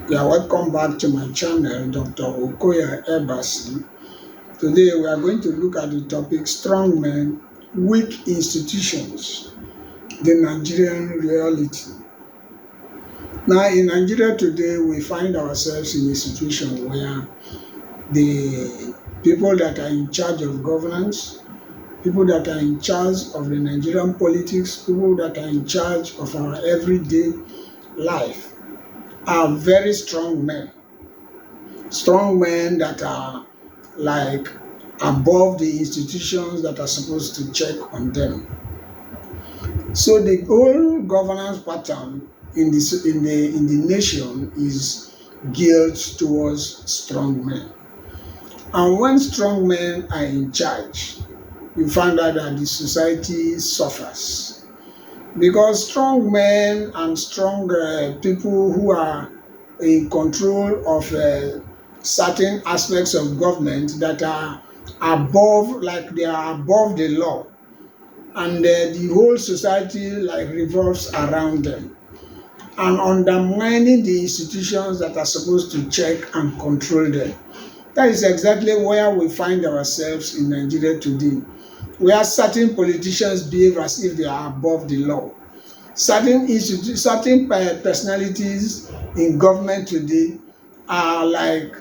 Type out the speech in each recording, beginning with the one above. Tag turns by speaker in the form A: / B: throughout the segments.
A: Yeah, welcome back to my channel, Dr. Okoya Ebasi. Today we are going to look at the topic Strong Men, Weak Institutions, the Nigerian Reality. Now, in Nigeria today, we find ourselves in a situation where the people that are in charge of governance, people that are in charge of the Nigerian politics, people that are in charge of our everyday life are very strong men that are like above the institutions that are supposed to check on them. So the whole governance pattern in the nation is geared towards strong men. And when strong men are in charge, you find out that the society suffers. Because strong men and strong people who are in control of certain aspects of government that are above, like they are above the law, and the whole society like revolves around them and undermining the institutions that are supposed to check and control them. That is exactly where we find ourselves in Nigeria today, where certain politicians behave as if they are above the law. Certain personalities in government today are like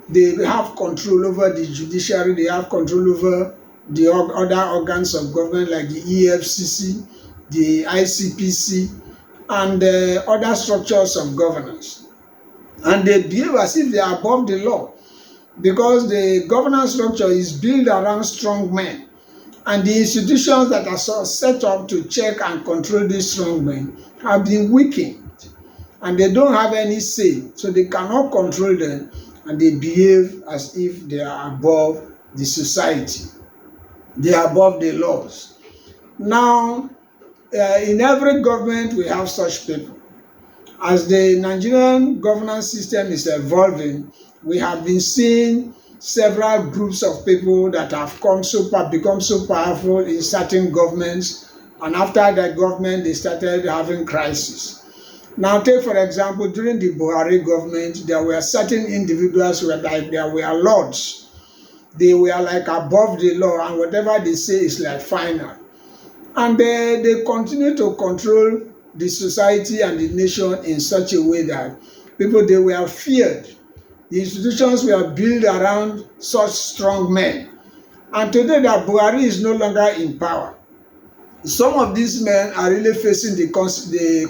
A: they have control over the judiciary, they have control over the other organs of government like the EFCC, the ICPC, and other structures of governance. And they behave as if they are above the law because the governance structure is built around strong men. And the institutions that are set up to check and control these strong men have been weakened. And they don't have any say, so they cannot control them, and they behave as if they are above the society. They are above the laws. Now, in every government, we have such people. As the Nigerian governance system is evolving, we have been seeing several groups of people that have become so powerful in certain governments, and after that government they started having crisis. Now take for example, during the Buhari government, there were certain individuals who were like they were lords. They were like above the law, and whatever they say is like final. And they continue to control the society and the nation in such a way that they were feared. The institutions were built around such strong men. And today that Buhari is no longer in power, some of these men are really facing the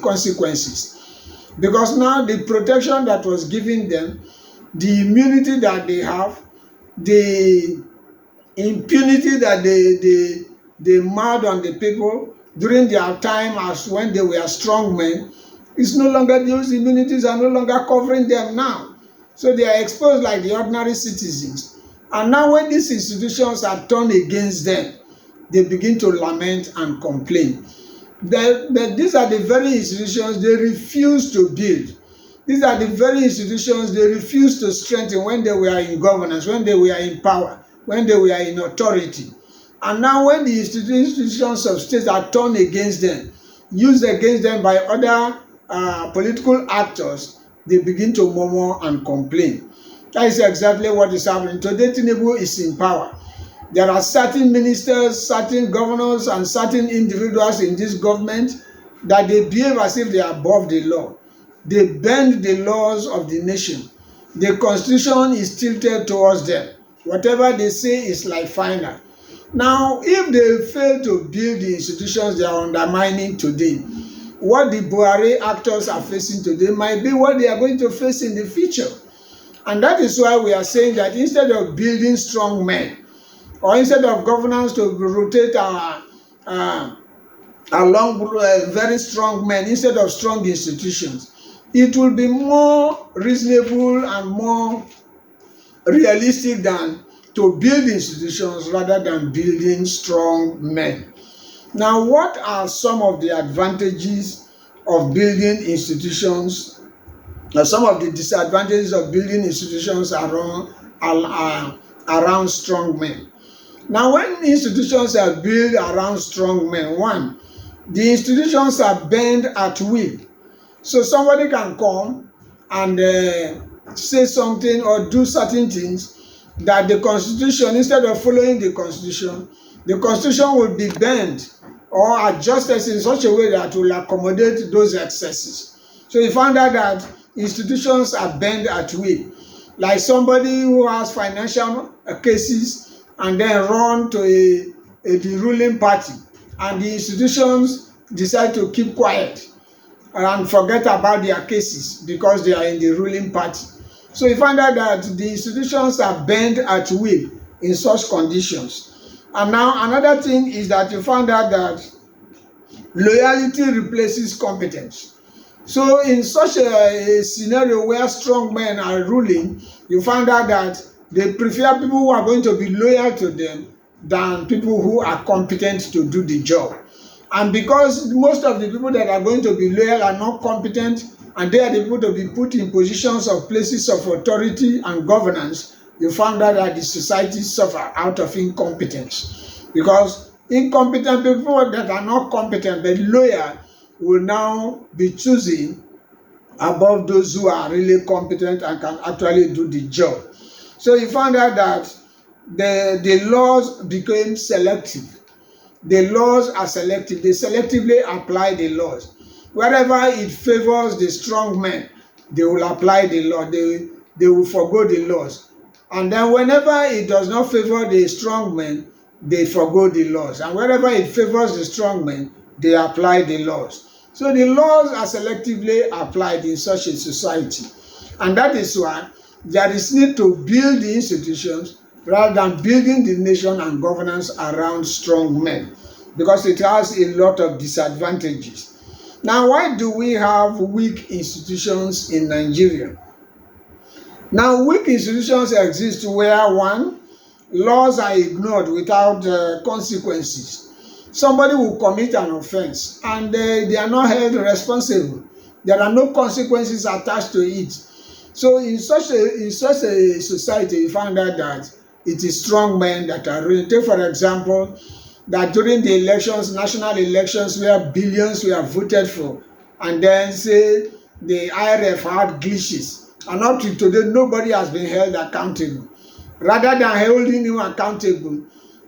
A: consequences. Because now the protection that was given them, the immunity that they have, the impunity that they mad on the people during their time as when they were strong men, is no longer, those immunities are no longer covering them now. So they are exposed like the ordinary citizens. And now when these institutions are turned against them, they begin to lament and complain. These are the very institutions they refuse to build. These are the very institutions they refuse to strengthen when they were in governance, when they were in power, when they were in authority. And now when the institutions of state are turned against them, used against them by other political actors, they begin to murmur and complain. That is exactly what is happening. Today, Tinubu is in power. There are certain ministers, certain governors, and certain individuals in this government that they behave as if they are above the law. They bend the laws of the nation. The constitution is tilted towards them. Whatever they say is like final. Now, if they fail to build the institutions they are undermining today, what the Buhari actors are facing today might be what they are going to face in the future. And that is why we are saying that instead of building strong men, or instead of governance to rotate along very strong men, instead of strong institutions, it will be more reasonable and more realistic than to build institutions rather than building strong men. Now, what are some of the advantages of building institutions? Some of the disadvantages of building institutions around strong men. Now, when institutions are built around strong men, one, the institutions are bent at will. So somebody can come and say something or do certain things, that the constitution, instead of following the constitution will be bent or adjusted in such a way that will accommodate those excesses. So you find out that institutions are bent at will. Like somebody who has financial cases and then run to the ruling party, and the institutions decide to keep quiet and forget about their cases because they are in the ruling party. So you find out that the institutions are bent at will in such conditions. And now another thing is that you find out that loyalty replaces competence. So in such a scenario where strong men are ruling, you find out that they prefer people who are going to be loyal to them than people who are competent to do the job. And because most of the people that are going to be loyal are not competent, and they are the people to be put in positions of places of authority and governance, you find out that the society suffer out of incompetence. Because incompetent people that are not competent but loyal will now be choosing above those who are really competent and can actually do the job. So you find out that the laws became selective. The laws are selective. They selectively apply the laws. Wherever it favors the strong men, they will apply the law. They will forgo the laws. And then whenever it does not favor the strong men, they forgo the laws. And wherever it favors the strong men, they apply the laws. So the laws are selectively applied in such a society. And that is why there is need to build the institutions rather than building the nation and governance around strong men, because it has a lot of disadvantages. Now, why do we have weak institutions in Nigeria? Now, weak institutions exist where, one, laws are ignored without consequences. Somebody will commit an offense and they are not held responsible. There are no consequences attached to it. So in such a society, you find out that it is strong men that are ruling. Take, for example, that during the elections, national elections, where billions were voted for, and then say the IRF had glitches, and up to today, nobody has been held accountable. Rather than holding him accountable,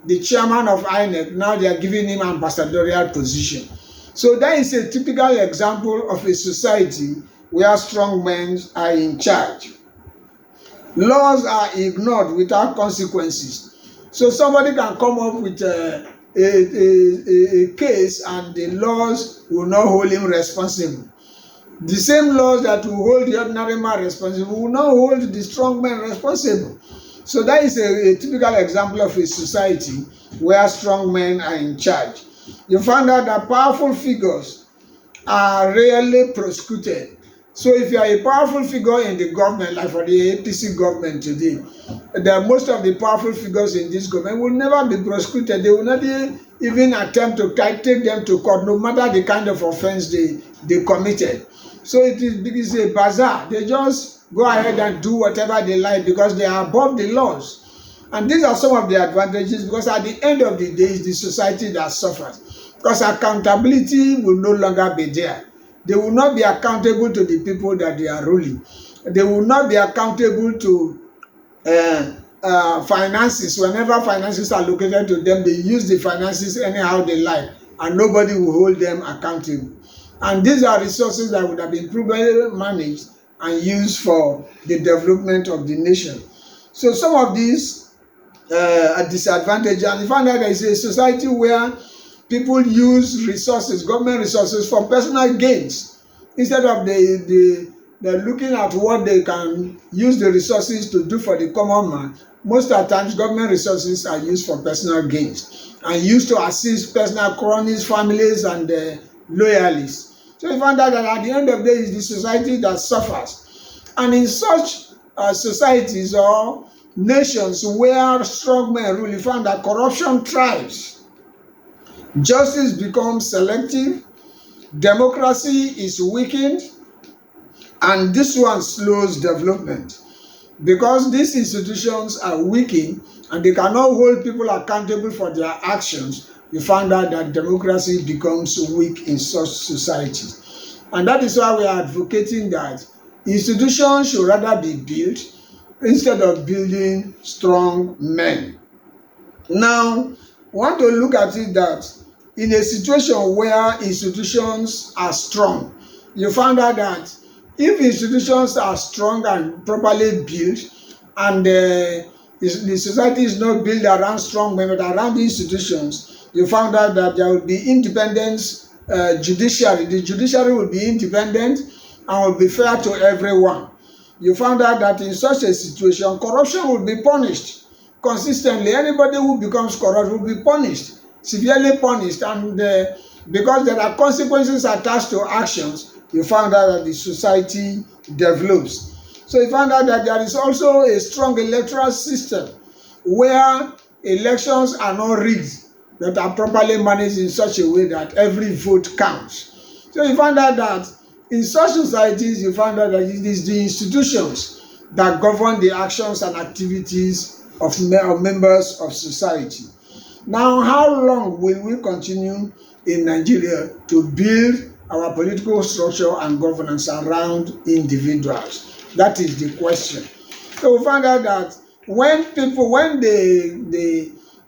A: the chairman of INEC, now they are giving him ambassadorial position. So that is a typical example of a society where strong men are in charge. Laws are ignored without consequences. So somebody can come up with a case and the laws will not hold him responsible. The same laws that will hold the ordinary man responsible will not hold the strong man responsible. So that is a typical example of a society where strong men are in charge. You find out that powerful figures are rarely prosecuted. So if you are a powerful figure in the government, like for the APC government today, most of the powerful figures in this government will never be prosecuted. They will not even attempt to take them to court, no matter the kind of offense they committed. So it is a bazaar. They just go ahead and do whatever they like because they are above the laws. And these are some of the advantages, because at the end of the day, it's the society that suffers. Because accountability will no longer be there. They will not be accountable to the people that they are ruling. They will not be accountable to finances. Whenever finances are allocated to them, they use the finances anyhow they like, and nobody will hold them accountable. And these are resources that would have been properly managed and used for the development of the nation. So some of these are disadvantages, and you find out there is a society where people use resources, government resources, for personal gains, instead of they're looking at what they can use the resources to do for the common man. Most of the times, government resources are used for personal gains and used to assist personal cronies, families, and loyalists. So you find out that at the end of the day, it's the society that suffers. And in such societies or nations where strong men rule, you find that corruption thrives. Justice becomes selective, democracy is weakened, and this one slows development. Because these institutions are weakened and they cannot hold people accountable for their actions, you find out that democracy becomes weak in such societies. And that is why we are advocating that Institutions should rather be built instead of building strong men. Now, we want to look at it that in a situation where institutions are strong, you find out that if institutions are strong and properly built, and the society is not built around strong men but around the institutions, you found out that there will be independent judiciary. The judiciary will be independent and will be fair to everyone. You found out that in such a situation, corruption will be punished consistently. Anybody who becomes corrupt will be punished, severely punished, and because there are consequences attached to actions, you found out that the society develops. So you found out that there is also a strong electoral system where elections are not rigged, that are properly managed in such a way that every vote counts. So you find out that in such societies, you find out that it is the institutions that govern the actions and activities of members of society. Now, how long will we continue in Nigeria to build our political structure and governance around individuals? That is the question. So we find out that when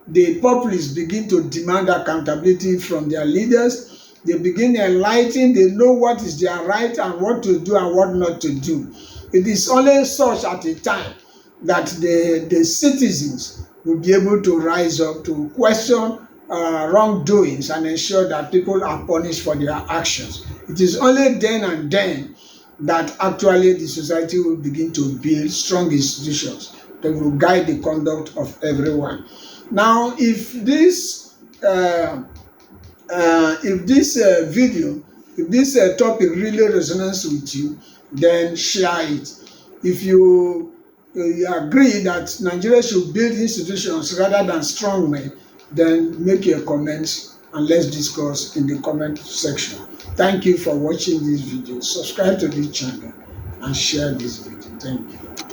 A: the populace begin to demand accountability from their leaders, they begin enlightening, they know what is their right and what to do and what not to do. It is only such at a time that the citizens will be able to rise up to question wrongdoings and ensure that people are punished for their actions. It is only then and then that actually the society will begin to build strong institutions that will guide the conduct of everyone. Now, if this topic really resonates with you, then share it. If you agree that Nigeria should build institutions rather than strong men, then make your comments and let's discuss in the comment section. Thank you for watching this video. Subscribe to this channel and share this video. Thank you.